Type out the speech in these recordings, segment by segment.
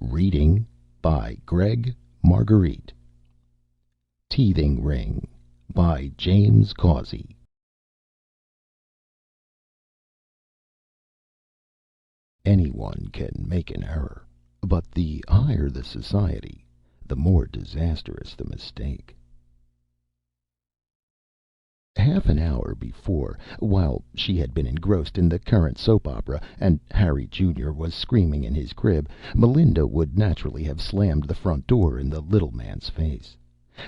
Reading by Greg Marguerite. Teething Ring by James Causey. Anyone can make an error, but the higher the society, the more disastrous the mistake. Half an hour before, while she had been engrossed in the current soap opera, and Harry Jr. was screaming in his crib, Melinda would naturally have slammed the front door in the little man's face.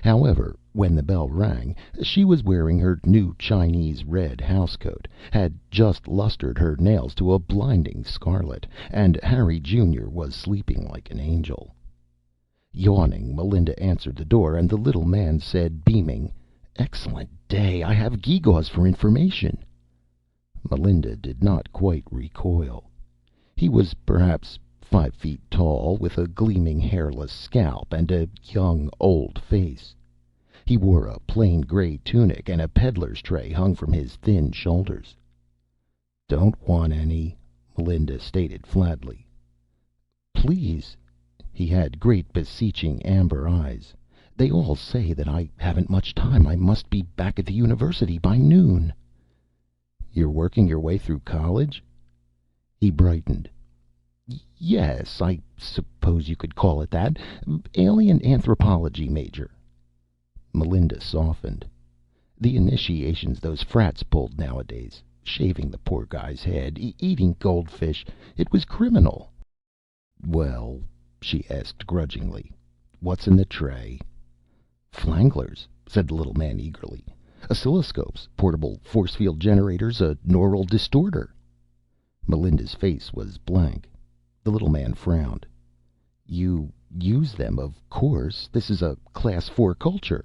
However, when the bell rang, she was wearing her new Chinese red housecoat, had just lustered her nails to a blinding scarlet, and Harry Jr. was sleeping like an angel. Yawning, Melinda answered the door, and the little man said, beaming, "Excellent day. I have gewgaws for information." Melinda did not quite recoil. He was perhaps 5 feet tall, with a gleaming hairless scalp and a young, old face. He wore a plain gray tunic, and a peddler's tray hung from his thin shoulders. "Don't want any," Melinda stated flatly. "Please." He had great beseeching amber eyes. "They all say that I haven't much time. I must be back at the university by noon." "You're working your way through college?" He brightened. "Yes, I suppose you could call it that. Alien anthropology major." Melinda softened. The initiations those frats pulled nowadays. Shaving the poor guy's head, eating goldfish. It was criminal. "Well," she asked grudgingly, "what's in the tray?" "Flanglers," said the little man eagerly. "Oscilloscopes, portable force field generators, a neural distorter." Melinda's face was blank. The little man frowned. "You use them, of course. This is a Class 4 culture."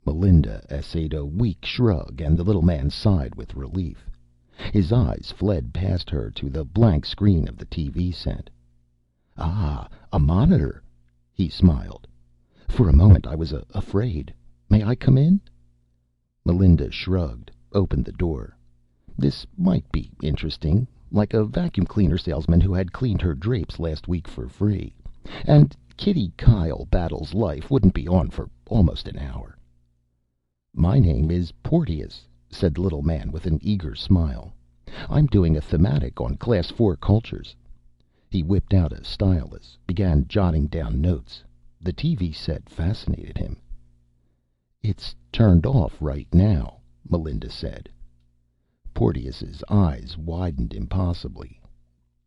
Melinda essayed a weak shrug, and the little man sighed with relief. His eyes fled past her to the blank screen of the TV set. "Ah, a monitor," he smiled. "For a moment I was afraid. May I come in?" Melinda shrugged, opened the door. This might be interesting. Like a vacuum cleaner salesman who had cleaned her drapes last week for free. And Kitty Kyle Battle's life wouldn't be on for almost an hour. "My name is Porteous," said the little man with an eager smile. "I'm doing a thematic on Class 4 cultures." He whipped out a stylus, began jotting down notes. The TV set fascinated him. "It's turned off right now," Melinda said. Porteous's eyes widened impossibly.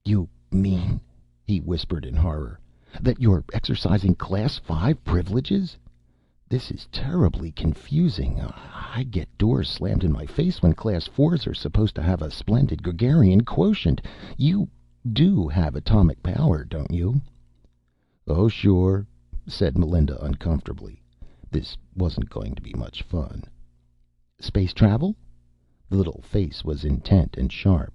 "You mean," he whispered in horror, "that you're exercising Class 5 privileges? This is terribly confusing. I get doors slammed in my face when Class 4s are supposed to have a splendid gregarian quotient. You do have atomic power, don't you?" "Oh, sure," said Melinda uncomfortably. This wasn't going to be much fun. "Space travel?" The little face was intent and sharp.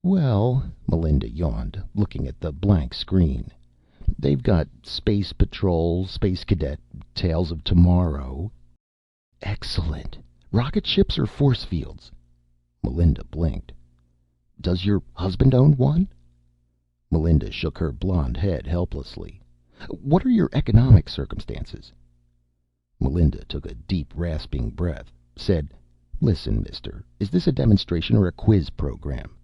"Well," Melinda yawned, looking at the blank screen, "they've got Space Patrol, Space Cadet, Tales of Tomorrow." "Excellent. Rocket ships or force fields?" Melinda blinked. "Does your husband own one?" Melinda shook her blonde head helplessly. "What are your economic circumstances?" Melinda took a deep, rasping breath, said, "Listen, mister, is this a demonstration or a quiz program?"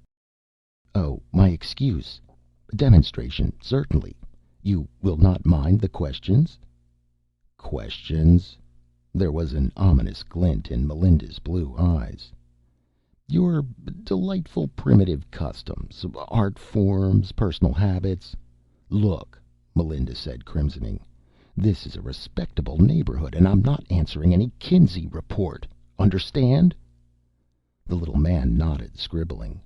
"Oh, my excuse. Demonstration, certainly. You will not mind the questions?" "Questions?" There was an ominous glint in Melinda's blue eyes. "Your delightful primitive customs, art forms, personal habits." "Look," Melinda said, crimsoning, "this is a respectable neighborhood, and I'm not answering any Kinsey report. Understand?" The little man nodded, scribbling.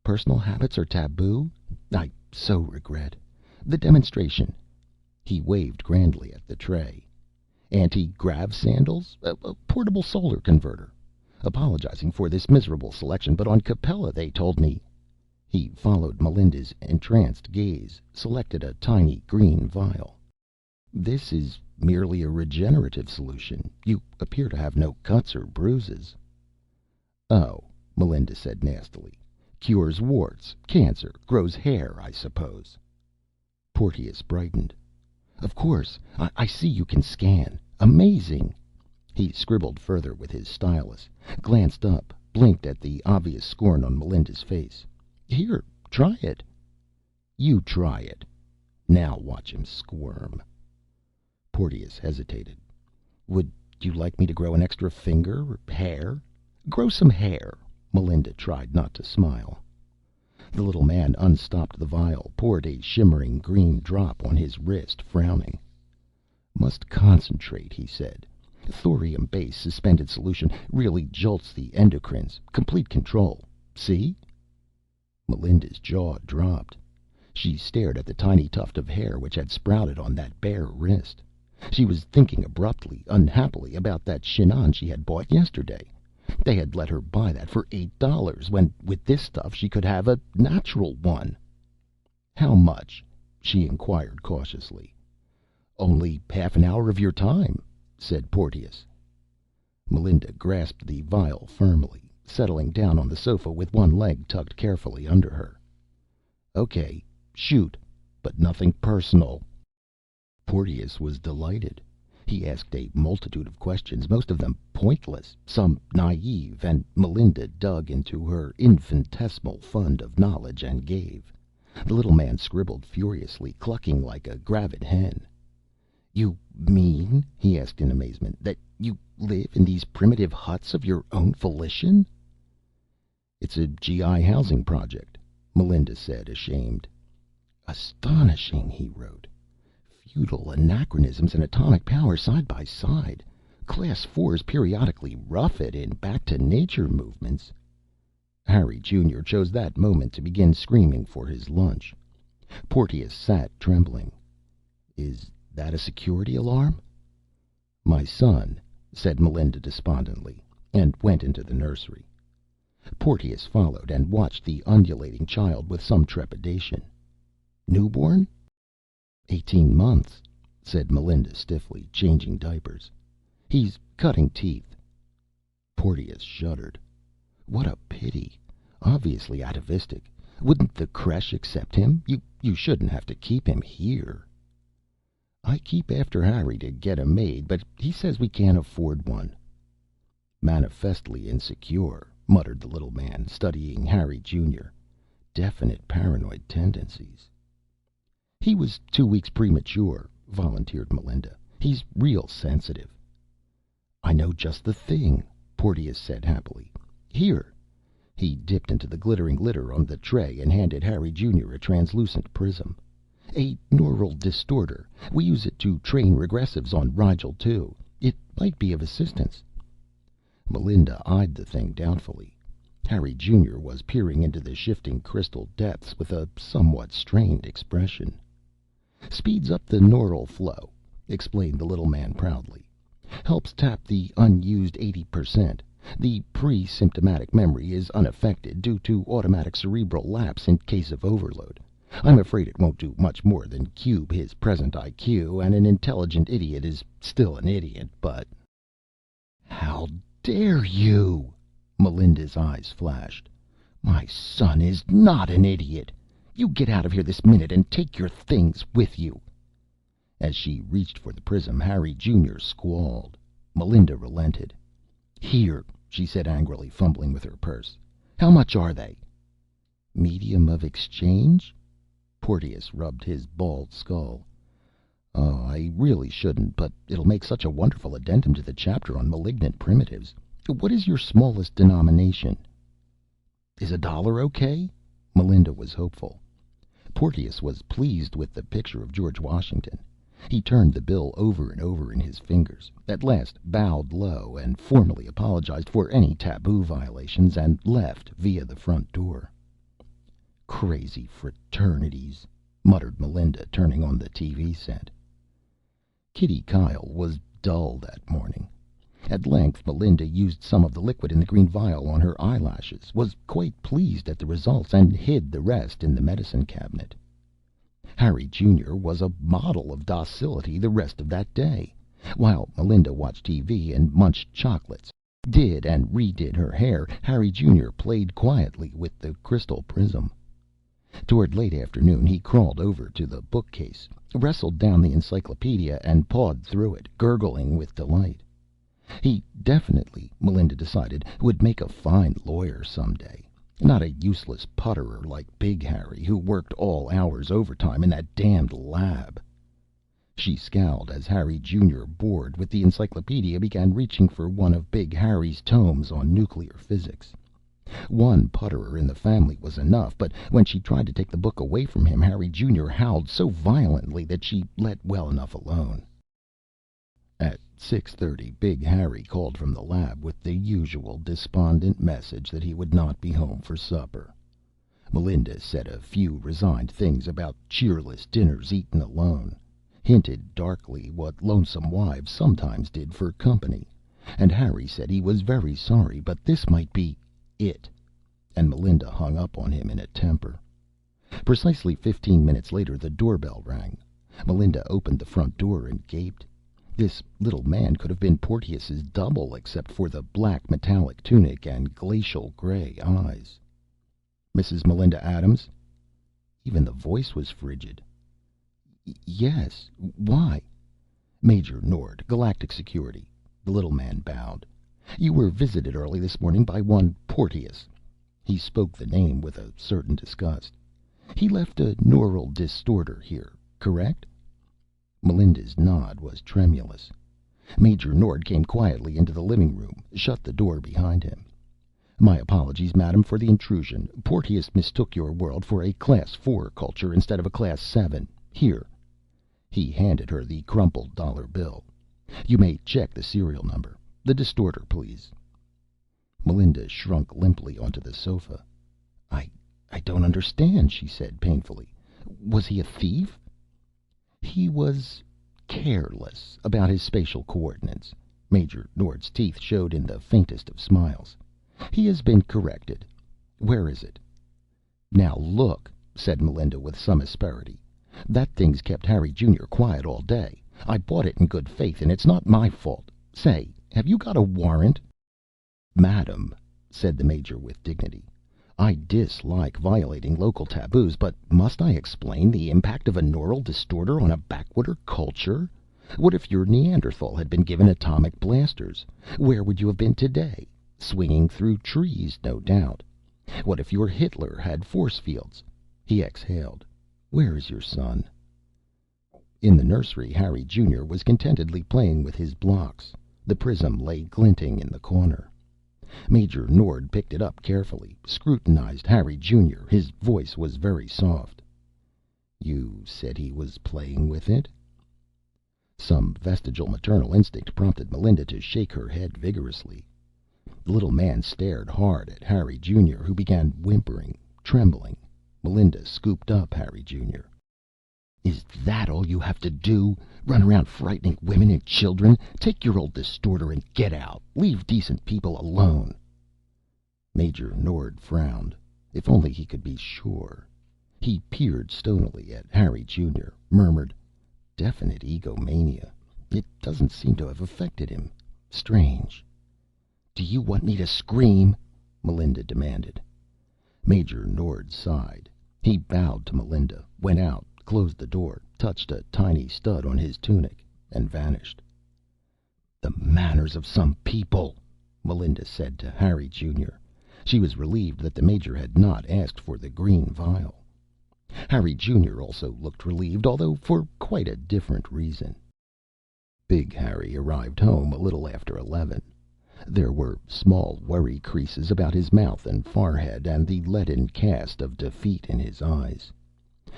"Personal habits are taboo? I so regret. The demonstration." He waved grandly at the tray. "Anti-grav sandals, a portable solar converter. Apologizing for this miserable selection, but on Capella they told me—" He followed Melinda's entranced gaze, selected a tiny green vial. "This is merely a regenerative solution. You appear to have no cuts or bruises." "Oh," Melinda said nastily. "Cures warts, cancer, grows hair, I suppose." Porteous brightened. "Of course. I see you can scan. Amazing." He scribbled further with his stylus, glanced up, blinked at the obvious scorn on Melinda's face. "Here, try it." "You try it. Now watch him squirm." Porteous hesitated. "Would you like me to grow an extra finger or hair?" "Grow some hair." Melinda tried not to smile. The little man unstopped the vial, poured a shimmering green drop on his wrist, frowning. "Must concentrate," he said. "Thorium base suspended solution really jolts the endocrines. Complete control. See?" Melinda's jaw dropped. She stared at the tiny tuft of hair which had sprouted on that bare wrist. She was thinking abruptly, unhappily, about that chignon she had bought yesterday. They had let her buy that for $8, when with this stuff she could have a natural one. "How much?" she inquired cautiously. "Only half an hour of your time," said Porteous. Melinda grasped the vial firmly, settling down on the sofa with one leg tucked carefully under her. "Okay, shoot, but nothing personal." Porteous was delighted. He asked a multitude of questions, most of them pointless, some naive, and Melinda dug into her infinitesimal fund of knowledge and gave. The little man scribbled furiously, clucking like a gravid hen. "You mean," he asked in amazement, "that you live in these primitive huts of your own volition?" "It's a GI housing project," Melinda said, ashamed. "Astonishing," he wrote. "Feudal anachronisms and atomic power side by side. Class Fours periodically rough it in back to nature movements." Harry Jr. chose that moment to begin screaming for his lunch. Porteous sat trembling. "Is that a security alarm?" "My son," said Melinda despondently, and went into the nursery. Porteous followed and watched the undulating child with some trepidation. "Newborn?" 18 months, said Melinda stiffly, changing diapers. "He's cutting teeth." Porteous shuddered. What a pity. Obviously atavistic. Wouldn't the creche accept him? You shouldn't have to keep him here. "I keep after Harry to get a maid, but he says we can't afford one." "Manifestly insecure," muttered the little man, studying Harry Jr. "Definite paranoid tendencies." "He was 2 weeks premature," volunteered Melinda. "He's real sensitive." "I know just the thing," Porteous said happily. "Here." He dipped into the glittering litter on the tray and handed Harry Jr. a translucent prism. "A neural distorter. We use it to train regressives on Rigel 2. It might be of assistance." Melinda eyed the thing doubtfully. Harry Jr. was peering into the shifting crystal depths with a somewhat strained expression. "Speeds up the neural flow," explained the little man proudly. "Helps tap the unused 80%. The pre-symptomatic memory is unaffected due to automatic cerebral lapse in case of overload. I'm afraid it won't do much more than cube his present IQ, and an intelligent idiot is still an idiot, but—" "How dare you!" Melinda's eyes flashed. "My son is not an idiot. You get out of here this minute and take your things with you." As she reached for the prism, Harry Jr. squalled. Melinda relented. "Here," she said angrily, fumbling with her purse. "How much are they?" "Medium of exchange?" Porteous rubbed his bald skull. "Oh, I really shouldn't, but it'll make such a wonderful addendum to the chapter on malignant primitives. What is your smallest denomination?" "Is $1 okay?" Melinda was hopeful. Porteous was pleased with the picture of George Washington. He turned the bill over and over in his fingers, at last bowed low and formally apologized for any taboo violations, and left via the front door. "Crazy fraternities," muttered Melinda, turning on the TV set. Kitty Kyle was dull that morning. At length Melinda used some of the liquid in the green vial on her eyelashes, was quite pleased at the results, and hid the rest in the medicine cabinet. Harry Jr. was a model of docility the rest of that day. While Melinda watched TV and munched chocolates, did and redid her hair, Harry Jr. played quietly with the crystal prism. Toward late afternoon he crawled over to the bookcase, wrestled down the encyclopedia, and pawed through it, gurgling with delight. He definitely, Melinda decided, would make a fine lawyer someday. Not a useless putterer like Big Harry, who worked all hours overtime in that damned lab. She scowled as Harry Jr., bored with the encyclopedia, began reaching for one of Big Harry's tomes on nuclear physics. One putterer in the family was enough, but when she tried to take the book away from him, Harry Jr. howled so violently that she let well enough alone. At 6:30, Big Harry called from the lab with the usual despondent message that he would not be home for supper. Melinda said a few resigned things about cheerless dinners eaten alone, hinted darkly what lonesome wives sometimes did for company, and Harry said he was very sorry, but this might be it, and Melinda hung up on him in a temper. Precisely 15 minutes later, the doorbell rang. Melinda opened the front door and gaped. This little man could have been Porteous's double, except for the black metallic tunic and glacial gray eyes. "Mrs. Melinda Adams?" Even the voice was frigid. "Yes. Why?" "Major Nord, Galactic Security." The little man bowed. "You were visited early this morning by one Porteous." He spoke the name with a certain disgust. "He left a neural distorter here, correct?" Melinda's nod was tremulous. Major Nord came quietly into the living room, shut the door behind him. "My apologies, madam, for the intrusion. Porteous mistook your world for a Class 4 culture instead of a Class 7. Here." He handed her the crumpled dollar bill. "You may check the serial number. The distorter, please." Melinda shrunk limply onto the sofa. I don't understand," she said painfully. "Was he a thief?" "He was careless about his spatial coordinates." Major Nord's teeth showed in the faintest of smiles. "He has been corrected. Where is it?" "Now look," said Melinda with some asperity. "That thing's kept Harry Jr. quiet all day. I bought it in good faith, and it's not my fault. Say, have you got a warrant?" "Madam," said the Major with dignity, "I dislike violating local taboos, but must I explain the impact of a neural distorter on a backwater culture? What if your Neanderthal had been given atomic blasters? Where would you have been today? Swinging through trees, no doubt. What if your Hitler had force fields?" He exhaled. "Where is your son?" In the nursery, Harry Jr. was contentedly playing with his blocks. The prism lay glinting in the corner. Major Nord picked it up carefully, scrutinized Harry Jr. His voice was very soft. "You said he was playing with it?" Some vestigial maternal instinct prompted Melinda to shake her head vigorously. The little man stared hard at Harry Jr., who began whimpering, trembling. Melinda scooped up Harry Jr. "Is that all you have to do? Run around frightening women and children? Take your old distorter and get out. Leave decent people alone." Major Nord frowned. If only he could be sure. He peered stonily at Harry Jr., murmured, "Definite egomania. It doesn't seem to have affected him. Strange." "Do you want me to scream?" Melinda demanded. Major Nord sighed. He bowed to Melinda, went out, closed the door, touched a tiny stud on his tunic, and vanished. "The manners of some people," Melinda said to Harry Jr. She was relieved that the Major had not asked for the green vial. Harry Jr. also looked relieved, although for quite a different reason. Big Harry arrived home a little after 11. There were small worry creases about his mouth and forehead, and the leaden cast of defeat in his eyes.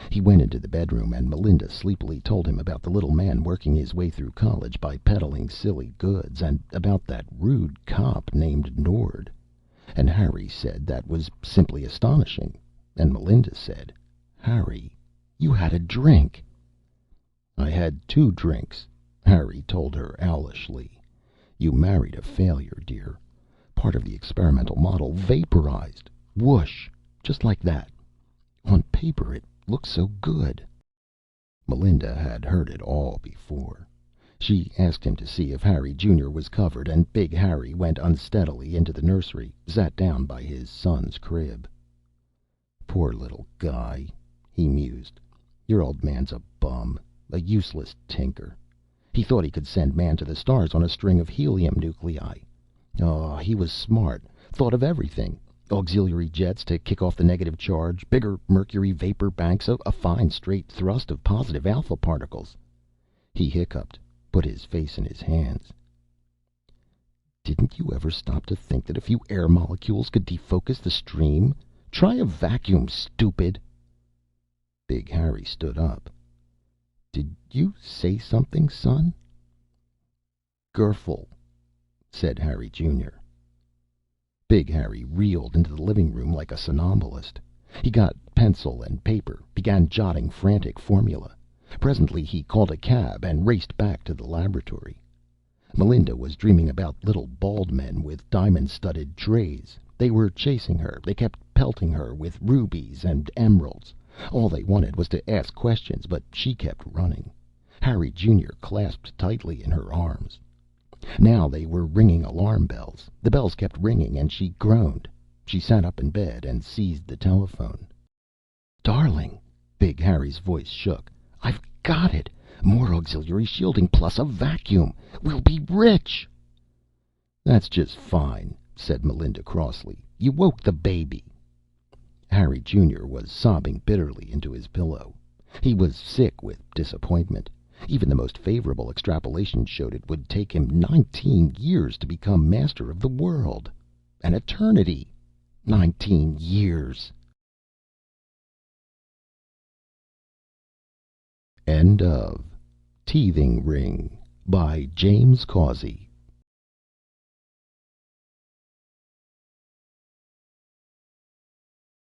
He went into the bedroom, and Melinda sleepily told him about the little man working his way through college by peddling silly goods, and about that rude cop named Nord. And Harry said that was simply astonishing. And Melinda said, "Harry, you had a drink." "I had 2 drinks," Harry told her owlishly. "You married a failure, dear. Part of the experimental model vaporized. Whoosh! Just like that. On paper it looks so good." Melinda had heard it all before. She asked him to see if Harry Jr. was covered, and Big Harry went unsteadily into the nursery, sat down by his son's crib. Poor little guy, he mused. Your old man's a bum, a useless tinker. He thought he could send man to the stars on a string of helium nuclei. Oh, he was smart. Thought of everything. Auxiliary jets to kick off the negative charge, bigger mercury vapor banks, a fine straight thrust of positive alpha particles. He hiccuped, put his face in his hands. Didn't you ever stop to think that a few air molecules could defocus the stream? Try a vacuum, stupid. Big Harry stood up. Did you say something, son? Gurfel, said Harry Jr. Big Harry reeled into the living room like a somnambulist. He got pencil and paper, began jotting frantic formula. Presently he called a cab and raced back to the laboratory. Melinda was dreaming about little bald men with diamond-studded trays. They were chasing her. They kept pelting her with rubies and emeralds. All they wanted was to ask questions, but she kept running. Harry Jr. clasped tightly in her arms. Now they were ringing alarm bells. The bells kept ringing, and she groaned. She sat up in bed and seized the telephone. "Darling," Big Harry's voice shook. "I've got it! More auxiliary shielding plus a vacuum! We'll be rich!" "That's just fine," said Melinda crossly. "You woke the baby." Harry Jr. was sobbing bitterly into his pillow. He was sick with disappointment. Even the most favorable extrapolation showed it would take him 19 years to become master of the world. An eternity. 19 years. End of Teething Ring by James Causey.